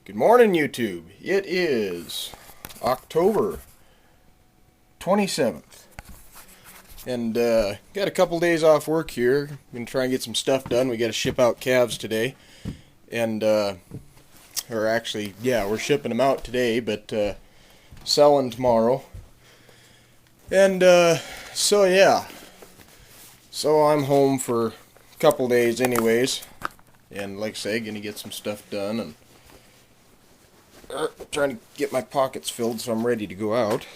Good morning, YouTube. It is October 27th. And got a couple days off work here. Gonna try and get some stuff done. We got to ship out calves today. And, or actually, yeah, we're shipping them out today, but selling tomorrow. And, so yeah. So I'm home for a couple days anyways. And like I say, gonna get some stuff done and trying to get my pockets filled so I'm ready to go out.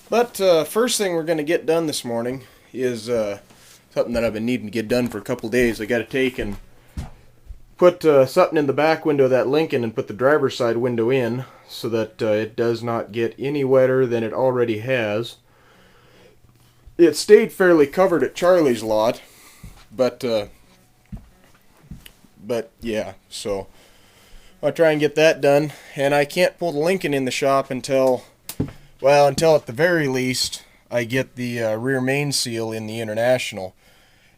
But first thing we're going to get done this morning is something that I've been needing to get done for a couple days. I got to take and put something in the back window of that Lincoln and put the driver's side window in so that it does not get any wetter than it already has. It stayed fairly covered at Charlie's lot, but yeah, so I'll try and get that done, and I can't pull the Lincoln in the shop until at the very least I get the rear main seal in the International.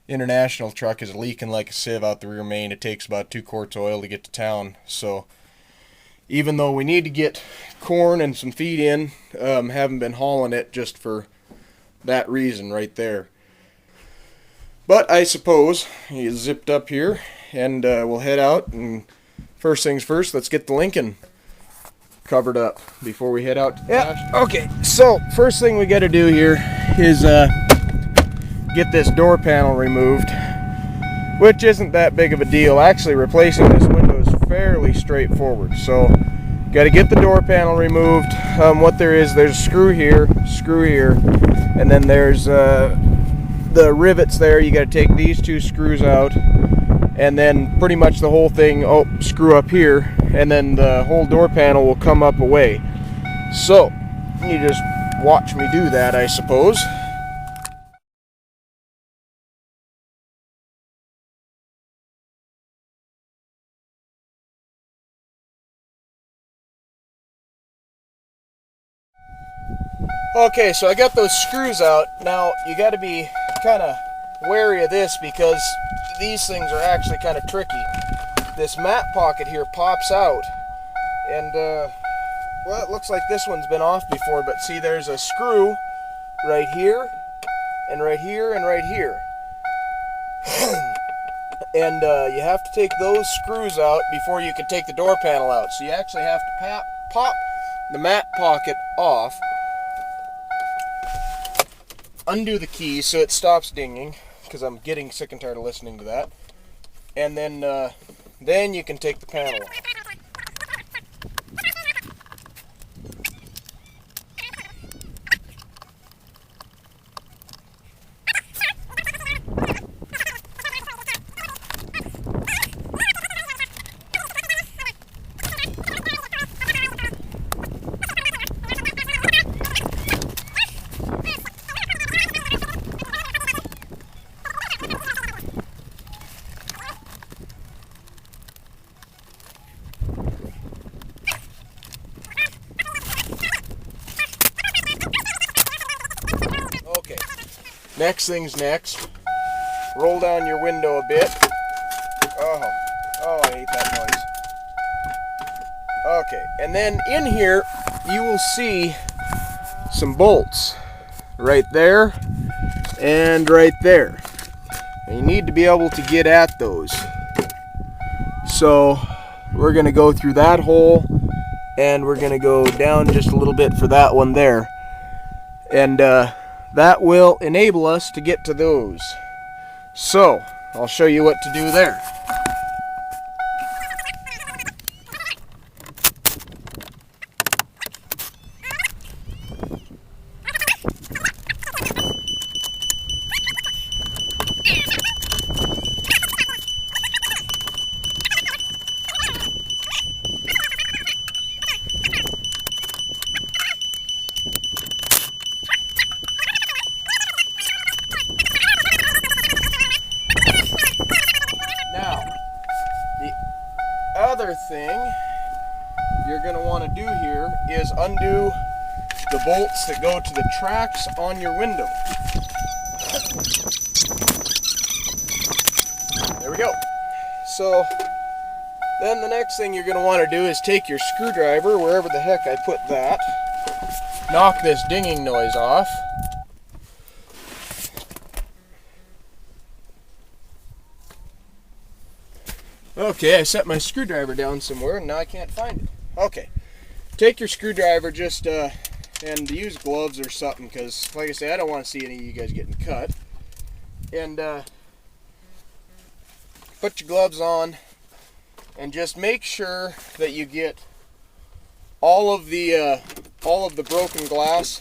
International truck is leaking like a sieve out the rear main. It takes about 2 quarts of oil to get to town, so even though we need to get corn and some feed in, haven't been hauling it just for that reason right there. But I suppose he's zipped up here, and we'll head out, and first things first, let's get the Lincoln covered up before we head out. Yeah, okay, so first thing we got to do here is get this door panel removed, which isn't that big of a deal. Actually, replacing this window is fairly straightforward. So, got to get the door panel removed. What there's a screw here, and then there's the rivets there. You got to take these 2 screws out. And then pretty much the whole thing, screw up here, and then the whole door panel will come up away. So, you just watch me do that, I suppose. Okay, so I got those screws out. Now, you got to be kind of wary of this because these things are actually kind of tricky. This mat pocket here pops out, and well, it looks like this one's been off before, but see, there's a screw right here and right here and right here. And you have to take those screws out before you can take the door panel out. So you actually have to pop the mat pocket off, undo the key so it stops dinging, because I'm getting sick and tired of listening to that. And then you can take the panel off. Next thing's next. Roll down your window a bit. Oh, I hate that noise. Okay, and then in here you will see some bolts right there and right there. And you need to be able to get at those. So we're going to go through that hole, and we're going to go down just a little bit for that one there. And that will enable us to get to those. So, I'll show you what to do there. Other thing you're going to want to do here is undo the bolts that go to the tracks on your window. There we go. So Then the next thing you're going to want to do is take your screwdriver, wherever the heck I put that, knock this dinging noise off. Okay, I set my screwdriver down somewhere and now I can't find it. Okay, take your screwdriver just and use gloves or something, because like I say, I don't want to see any of you guys getting cut. And put your gloves on and just make sure that you get all of the broken glass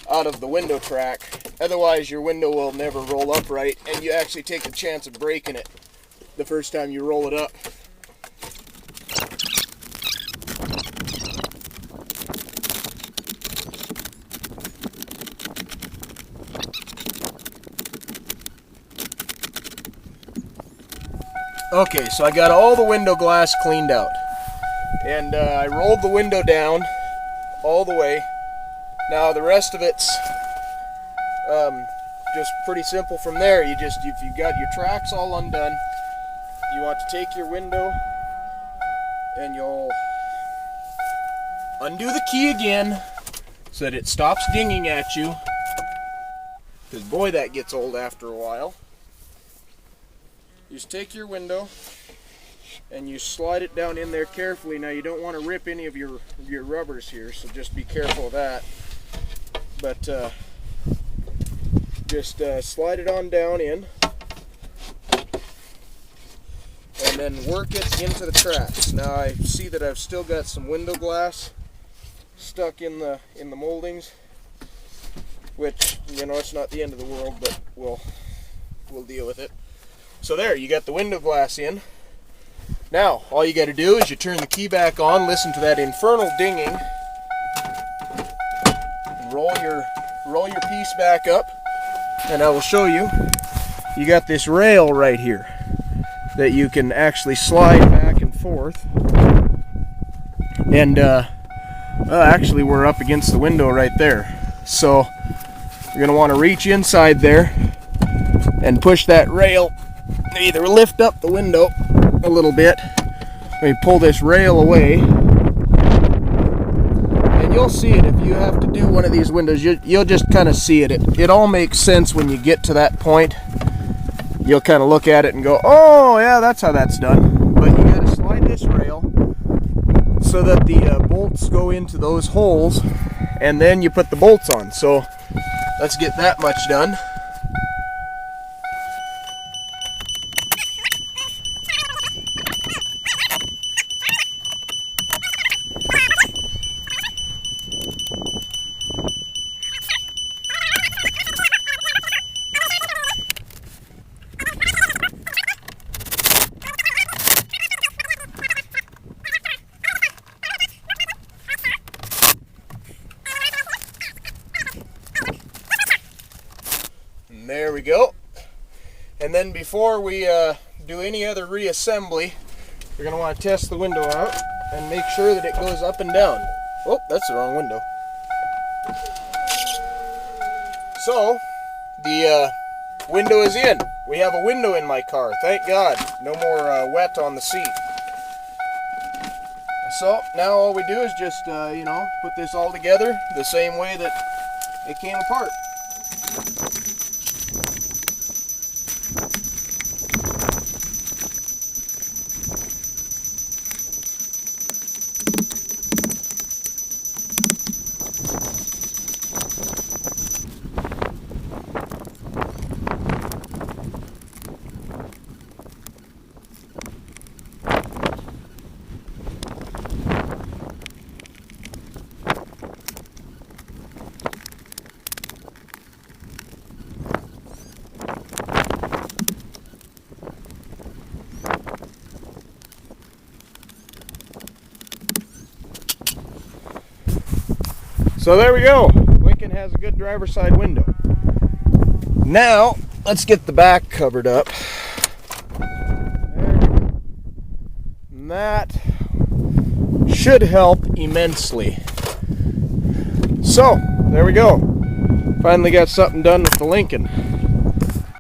out of the window track. Otherwise your window will never roll up right, and you actually take a chance of breaking it the first time you roll it up. Okay, so I got all the window glass cleaned out, and I rolled the window down all the way. Now the rest of it's just pretty simple from there. If you got your tracks all undone, you want to take your window and you'll undo the key again so that it stops dinging at you, because boy, that gets old after a while. You just take your window and you slide it down in there carefully. Now you don't want to rip any of your rubbers here, so just be careful of that. But just slide it on down in, and then work it into the tracks. Now I see that I've still got some window glass stuck in the moldings, which, you know, it's not the end of the world, but we'll deal with it. So there, you got the window glass in. Now all you got to do is you turn the key back on, listen to that infernal dinging, and roll your piece back up, and I will show you. You got this rail right here that you can actually slide back and forth, and actually we're up against the window right there, so you're going to want to reach inside there and push that rail. Either lift up the window a little bit, we pull this rail away, and you'll see it. If you have to do one of these windows, you'll just kind of see it. It all makes sense when you get to that point. You'll kind of look at it and go, oh yeah, that's how that's done. But you got to slide this rail so that the bolts go into those holes, and then you put the bolts on. So let's get that much done. There we go. And then before we do any other reassembly, we're going to want to test the window out and make sure that it goes up and down. Oh, that's the wrong window. So, the window is in. We have a window in my car. Thank God. No more wet on the seat. So, now all we do is just, put this all together the same way that it came apart. So there we go. Lincoln has a good driver's side window. Now, let's get the back covered up. There we go. And that should help immensely. So, there we go. Finally got something done with the Lincoln.